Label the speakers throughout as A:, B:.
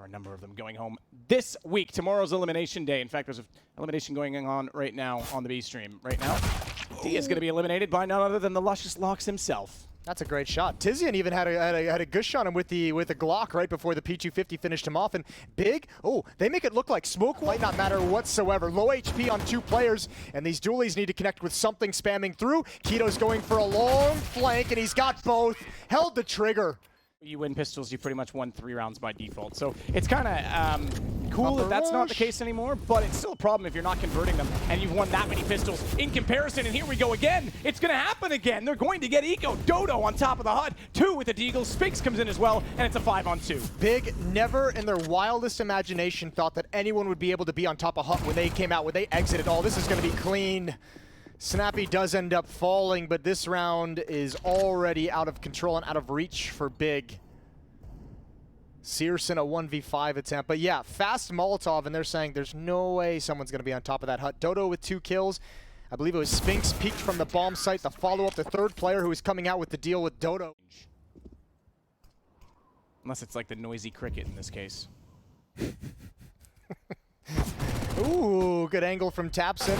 A: are a number of them going home this week. Tomorrow's elimination day. In fact, there's an elimination going on right now on the B stream. Right now, D is going to be eliminated by none other than the Luscious Locks himself.
B: That's a great shot. Tizian even had a gush on him with the Glock right before the P250 finished him off. And Big, they make it look like smoke might not matter whatsoever. Low HP on 2 players, and these dualies need to connect with something spamming through. Keto's going for a long flank, and he's got both. Held the trigger.
A: You win pistols, you pretty much won 3 rounds by default. So it's kind of cool that that's not the case anymore, but it's still a problem if you're not converting them and you've won that many pistols in comparison. And here we go again. It's going to happen again. They're going to get eco. Doto on top of the HUD. 2 with the deagle. Spinx comes in as well, and it's a 5-on-2.
B: Big never in their wildest imagination thought that anyone would be able to be on top of HUD when they came out, when they exited. Oh, this is going to be clean. Snappy does end up falling, but this round is already out of control and out of reach for Big. Searson a 1v5 attempt, but yeah, fast Molotov, and they're saying there's no way someone's going to be on top of that hut. Doto with 2 kills. I believe it was Spinx peeked from the bomb site. The follow-up, the 3rd player who was coming out with the deal with Doto.
A: Unless it's like the noisy cricket in this case.
B: Ooh, good angle from Tapson,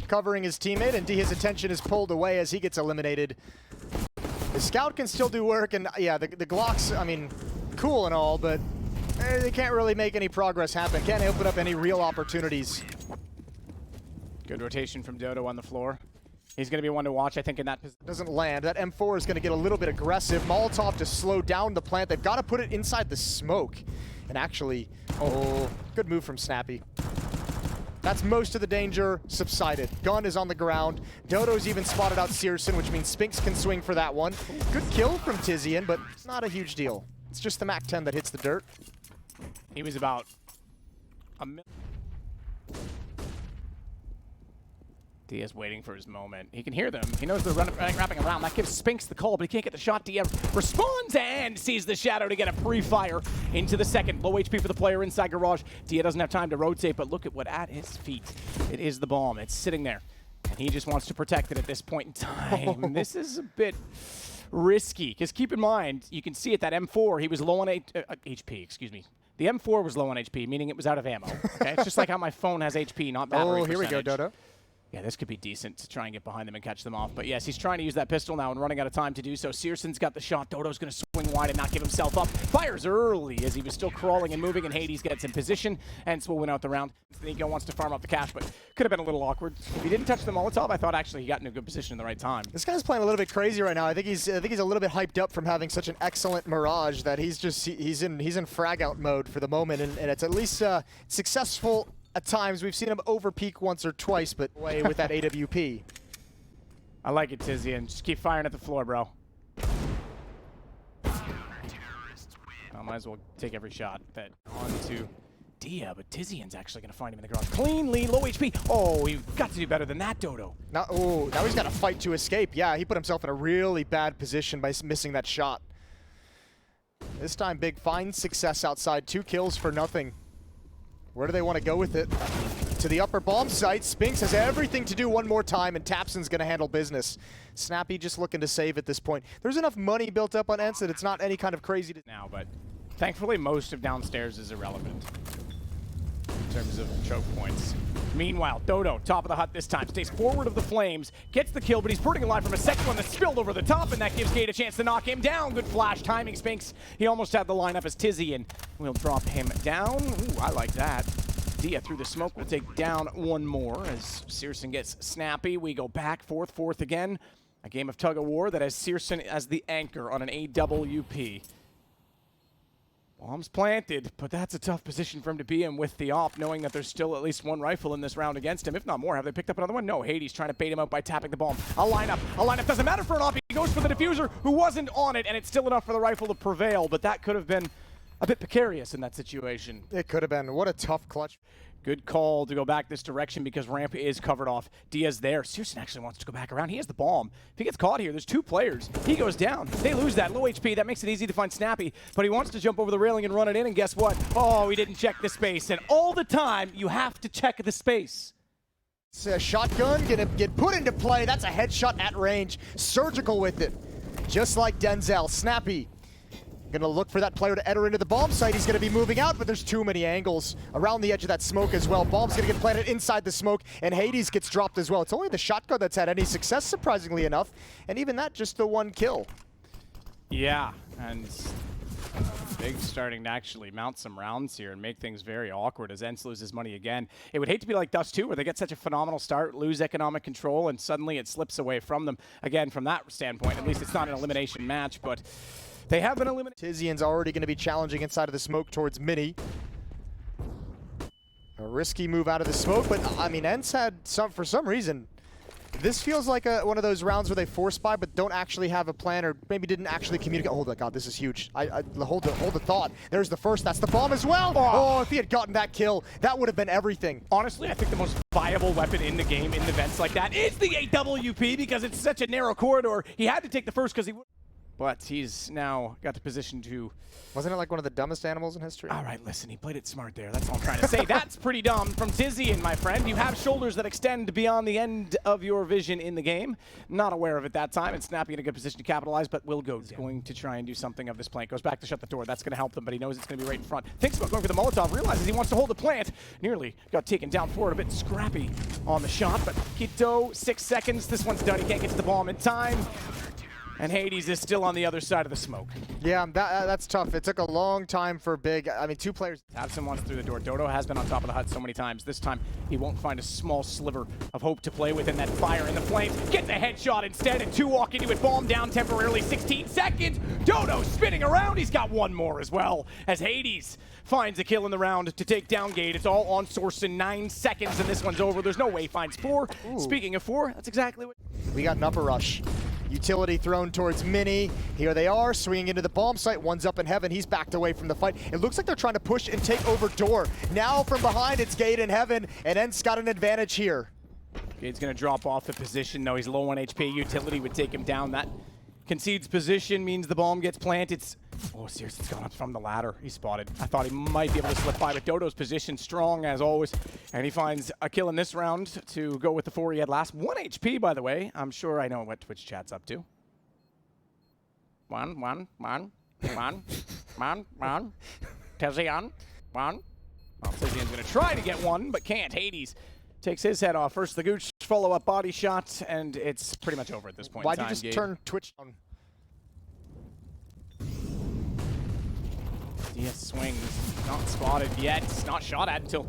B: covering his teammate, and his attention is pulled away as he gets eliminated. The scout can still do work, and yeah, the Glocks, I mean, cool and all, but they can't really make any progress happen. Can't open up any real opportunities.
A: Good rotation from Doto on the floor. He's going to be one to watch, I think, in that position.
B: Doesn't land. That M4 is going to get a little bit aggressive. Molotov to slow down the plant. They've got to put it inside the smoke. And actually, good move from Snappy. That's most of the danger subsided. Gun is on the ground. Doto's even spotted out Searson, which means Spinx can swing for that one. Good kill from Tizian, but not a huge deal. It's just the MAC-10 that hits the dirt.
A: He was about a minute. Diaz waiting for his moment. He can hear them. He knows they're wrapping around. That gives Spinx the call, but he can't get the shot. Diaz responds and sees the shadow to get a pre-fire into the second. Low HP for the player inside garage. Diaz doesn't have time to rotate, but look at what at his feet. It is the bomb. It's sitting there, and he just wants to protect it at this point in time. This is a bit risky, because keep in mind, you can see at that M4, he was low on HP, excuse me. The M4 was low on HP, meaning it was out of ammo. Okay? It's just like how my phone has HP, not battery
B: here we go, Doto.
A: Yeah, this could be decent to try and get behind them and catch them off. But yes, he's trying to use that pistol now and running out of time to do so. Searson's got the shot. Doto's going to swing wide and not give himself up. Fires early as he was still crawling and moving, and Hades gets in position. ENCE will win out the round. Nico wants to farm up the cash, but could have been a little awkward. If he didn't touch the Molotov, I thought actually he got in a good position in the right time.
B: This guy's playing a little bit crazy right now. I think he's a little bit hyped up from having such an excellent Mirage that he's in frag out mode for the moment, and it's at least successful. At times, we've seen him over peak once or twice, but away with that AWP.
A: I like it, Tizian. Just keep firing at the floor, bro. I might as well take every shot. That onto Dia, but Tizian's actually going to find him in the garage. Cleanly, low HP. Oh, you've got to do better than that, Doto.
B: Now he's got to fight to escape. Yeah, he put himself in a really bad position by missing that shot. This time, Big finds success outside. 2 kills for nothing. Where do they want to go with it? To the upper bomb site. Spinx has everything to do one more time, and Tapson's going to handle business. Snappy just looking to save at this point. There's enough money built up on ENCE that it's not any kind of crazy
A: now, but thankfully most of downstairs is irrelevant in terms of choke points. Meanwhile, Doto, top of the hut this time, stays forward of the flames, gets the kill, but he's burning alive from a second one that spilled over the top, and that gives Gade a chance to knock him down. Good flash timing, Spinx. He almost had the lineup as Tizian will drop him down. Ooh, I like that. Dia through the smoke will take down one more as Searson gets snappy. We go back, fourth again. A game of tug-of-war that has Searson as the anchor on an AWP. Bombs planted, but that's a tough position for him to be in with the op, knowing that there's still at least 1 rifle in this round against him, if not more. Have they picked up another one? No, Hades trying to bait him out by tapping the bomb. A lineup doesn't matter for an op. He goes for the diffuser, who wasn't on it, and it's still enough for the rifle to prevail, but that could have been a bit precarious in that situation.
B: It could have been. What a tough clutch.
A: Good call to go back this direction because ramp is covered off. Diaz there. Searson actually wants to go back around. He has the bomb. If he gets caught here, there's 2 players. He goes down. They lose that. Low HP. That makes it easy to find Snappy, but he wants to jump over the railing and run it in, and guess what? Oh, he didn't check the space, and all the time, you have to check the space.
B: It's a shotgun gonna get put into play. That's a headshot at range. Surgical with it. Just like Denzel. Snappy Gonna look for that player to enter into the bomb site. He's gonna be moving out, but there's too many angles around the edge of that smoke as well. Bomb's gonna get planted inside the smoke, and Hades gets dropped as well. It's only the shotgun that's had any success, surprisingly enough, and even that, just the one kill.
A: Yeah, and Big starting to actually mount some rounds here and make things very awkward as ENCE loses money again. It would hate to be like Dust 2, where they get such a phenomenal start, lose economic control, and suddenly it slips away from them. Again, from that standpoint, at least it's not an elimination match, but they have been eliminated.
B: Tizian's already going to be challenging inside of the smoke towards Mini. A risky move out of the smoke, but I mean, ENCE had for some reason, this feels like one of those rounds where they force buy but don't actually have a plan, or maybe didn't actually communicate. Oh my God, this is huge. Hold the thought. There's the first, that's the bomb as well. Oh, if he had gotten that kill, that would have been everything.
A: Honestly, I think the most viable weapon in the game in events like that is the AWP, because it's such a narrow corridor. He had to take the first because he would. But he's now got the position to...
B: Wasn't it like one of the dumbest animals in history?
A: All right, listen, he played it smart there. That's all I'm trying to say. That's pretty dumb from Tizian, my friend. You have shoulders that extend beyond the end of your vision in the game. Not aware of it that time, and Snappy in a good position to capitalize, but will go. He's going to try and do something of this plant. Goes back to shut the door. That's going to help them, but he knows it's going to be right in front. Thinks about going for the Molotov, realizes he wants to hold the plant. Nearly got taken down forward, a bit scrappy on the shot, but Kito, 6 seconds. This one's done. He can't get to the bomb in time. And Hades is still on the other side of the smoke.
B: Yeah, that's tough. It took a long time for Big. I mean, two players.
A: Tabson wants through the door. Doto has been on top of the hut so many times. This time, he won't find a small sliver of hope to play with in that fire in the flames. Gets a headshot instead, and two walk into it. Bomb down temporarily, 16 seconds. Doto spinning around. He's got one more as well, as Hades finds a kill in the round to take down Gade. It's all on source in 9 seconds, and this one's over. There's no way he finds 4. Ooh. Speaking of 4, that's exactly what...
B: We got an upper rush. Utility thrown towards Mini. Here they are, swinging into the bomb site. One's up in heaven. He's backed away from the fight. It looks like they're trying to push and take over door. Now from behind, it's Gade in heaven, and ENCE got an advantage here.
A: Gade's going to drop off the position. No, he's low on HP. Utility would take him down. That concedes position, means the bomb gets planted. Oh, seriously, it's gone up from the ladder. He's spotted. I thought he might be able to slip by, but Doto's position strong as always. And he finds a kill in this round to go with the 4 he had last. 1 HP, by the way. I'm sure I know what Twitch chat's up to. One. Tizian. One. Well, Tizian's going to try to get one, but can't. Hades takes his head off. First the Gooch, follow-up body shot, and it's pretty much over at this point.
B: Why'd you just turn Twitch on?
A: DS swings, not spotted yet, not shot at until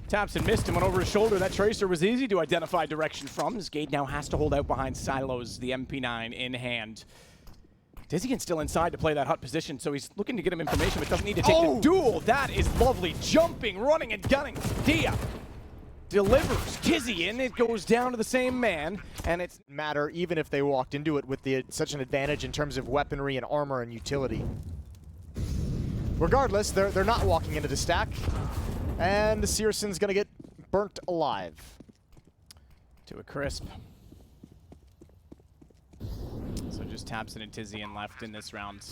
A: Tabson missed him, went over his shoulder. That tracer was easy to identify direction from, as Gade now has to hold out behind silos, the MP9 in hand. Tizian's still inside to play that hut position, so he's looking to get him information, but doesn't need to take the duel. That is lovely, jumping, running, and gunning. Dia delivers. Tizian, it goes down to the same man, and it's
B: matter even if they walked into it with such an advantage in terms of weaponry and armor and utility. Regardless, they're not walking into the stack, and Searson's gonna get burnt alive.
A: To a crisp. So just Tabson and Tizian left in this round.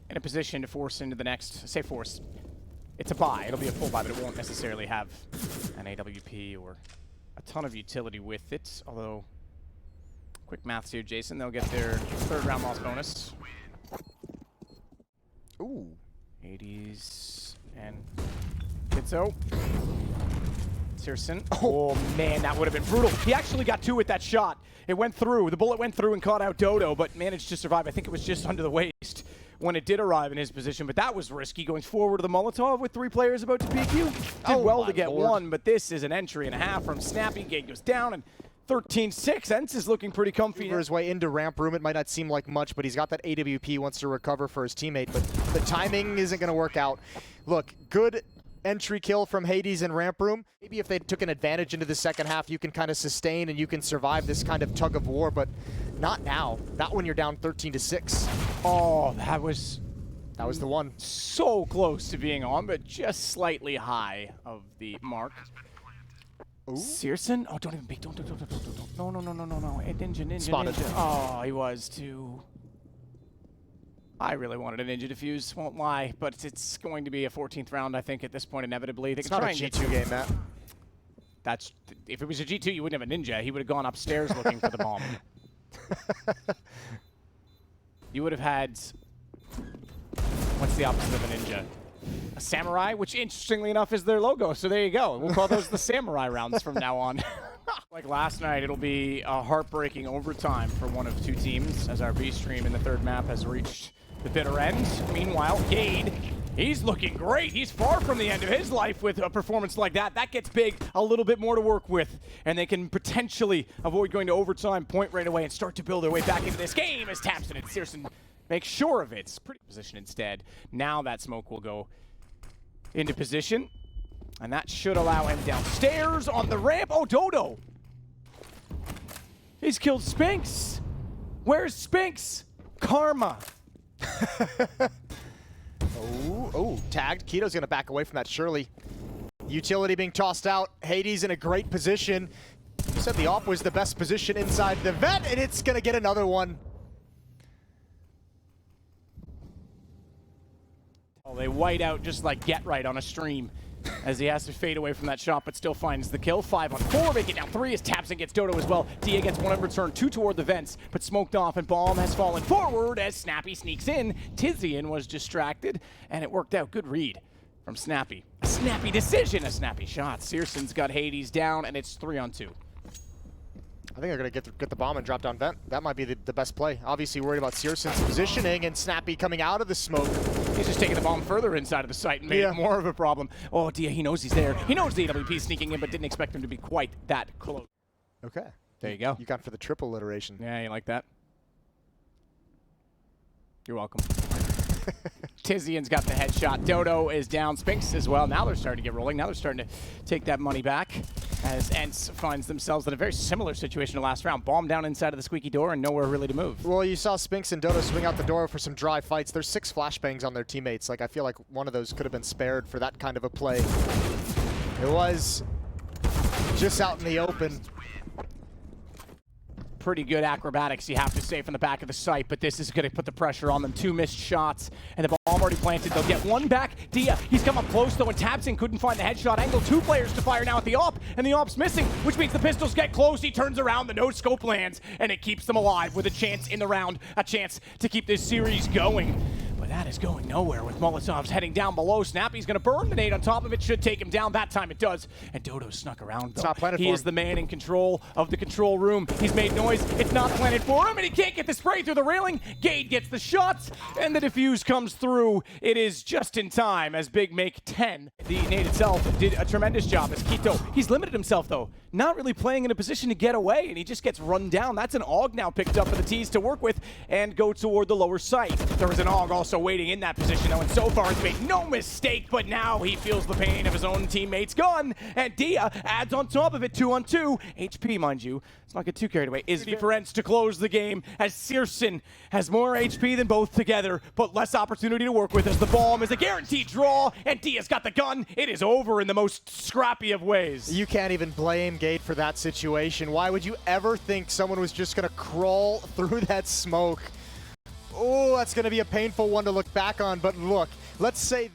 A: In a position to force into the next, say force. It's a buy, it'll be a full buy, but it won't necessarily have an AWP or a ton of utility with it. Although, quick maths here, Jason, they'll get their 3rd round loss bonus.
B: Ooh.
A: 80s and Kitso. Searson. Oh man, that would have been brutal. He actually got 2 with that shot. It went through. The bullet went through and caught out Doto, but managed to survive. I think it was just under the waist when it did arrive in his position, but that was risky. Going forward to the Molotov with 3 players about to peek you. Did well to get one, but this is an entry and a half from Snappy. Gate goes down, and 13-6. ENCE is looking pretty comfy.
B: For his way into ramp room, it might not seem like much, but he's got that AWP, wants to recover for his teammate, but the timing isn't going to work out. Look, good entry kill from Hades in ramp room. Maybe if they took an advantage into the second half, you can kind of sustain and you can survive this kind of tug of war, but not now. Not when you're down 13-6.
A: Oh, that was
B: the one.
A: So close to being on, but just slightly high of the mark.
B: Ooh.
A: Searson? Oh, don't even peek. Don't. No. Ninja.
B: Spotted.
A: Oh, he was too. I really wanted a Ninja defuse, won't lie, but it's going to be a 14th round, I think, at this point, inevitably. They
B: it's not a G2 game, Matt.
A: That's, if it was a G2, you wouldn't have a Ninja. He would have gone upstairs looking for the bomb. You would have had What's the opposite of a ninja? A samurai, which interestingly enough is their logo, so there you go. We'll call those the samurai rounds from now on. Like last night, it'll be a heartbreaking overtime for one of two teams as our B stream in the third map has reached the bitter end. Meanwhile, Gade, he's looking great. He's far from the end of his life with a performance like that. That gets Big a little bit more to work with, and they can potentially avoid going to overtime, point right away, and start to build their way back into this game as Tapson and Searson make sure of it. Pretty position instead. Now that smoke will go into position, and that should allow him downstairs on the ramp. Oh, Doto! He's killed Spinx! Where's Spinx? Karma!
B: Oh, tagged. Keto's gonna back away from that, surely. Utility being tossed out. Hades in a great position. You said the op was the best position inside the vent, and it's gonna get another one.
A: Oh, they white out just like Get Right on a stream as he has to fade away from that shot, but still finds the kill. 5 on 4, making it down 3 as Tapson gets Doto as well. Dia gets 1 in return, 2 toward the vents, but smoked off, and Bomb has fallen forward as Snappy sneaks in. Tizian was distracted, and it worked out. Good read from Snappy. A snappy decision, a snappy shot. Searson's got Hades down, and it's 3 on 2.
B: I think they're going to get the bomb and drop down vent. That might be the best play. Obviously worried about Searson's positioning and Snappy coming out of the smoke.
A: He's just taking the bomb further inside of the site and made it more of a problem. Oh, Dia, he knows he's there. He knows the AWP sneaking in, but didn't expect him to be quite that close.
B: Okay.
A: There you go.
B: You got for the triple iteration.
A: Yeah, you like that? You're welcome. Tizian's got the headshot. Doto is down. Spinx as well. Now they're starting to get rolling. Now they're starting to take that money back as ENCE finds themselves in a very similar situation to last round. Bomb down inside of the squeaky door and nowhere really to move.
B: Well, you saw Spinx and Doto swing out the door for some dry fights. There's 6 flashbangs on their teammates. Like, I feel like one of those could have been spared for that kind of a play. It was just out in the open.
A: Pretty good acrobatics, you have to say, from the back of the site, but this is going to put the pressure on them. 2 missed shots, and the bomb already planted. They'll get 1 back. Dia, he's come up close, though, and Tapson couldn't find the headshot angle. 2 players to fire now at the op, and the op's missing, which means the pistols get close. He turns around, the no-scope lands, and it keeps them alive with a chance in the round, a chance to keep this series going. But that is going nowhere with Molotovs heading down below. Snappy's going to burn the nade on top of it. Should take him down. That time it does. And Doto snuck around, though.
B: It's not planted for him.
A: He is the man in control of the control room. He's made noise. It's not planted for him, and he can't get the spray through the railing. Gade gets the shots, and the defuse comes through. It is just in time as Big make 10. The nade itself did a tremendous job as Quito. He's limited himself, though. Not really playing in a position to get away, and he just gets run down. That's an AUG now picked up for the T's to work with and go toward the lower site. There is an AUG also waiting in that position, though, and so far has made no mistake, but now he feels the pain of his own teammate's gun, and Dia adds on top of it 2 on 2. HP, mind you. Let's not get too carried away. Is for ENCE to close the game as Searson has more HP than both together, but less opportunity to work with as the bomb is a guaranteed draw, and Dia's got the gun. It is over in the most scrappy of ways.
B: You can't even blame Gade for that situation. Why would you ever think someone was just going to crawl through that smoke? Oh, that's going to be a painful one to look back on, but look, let's say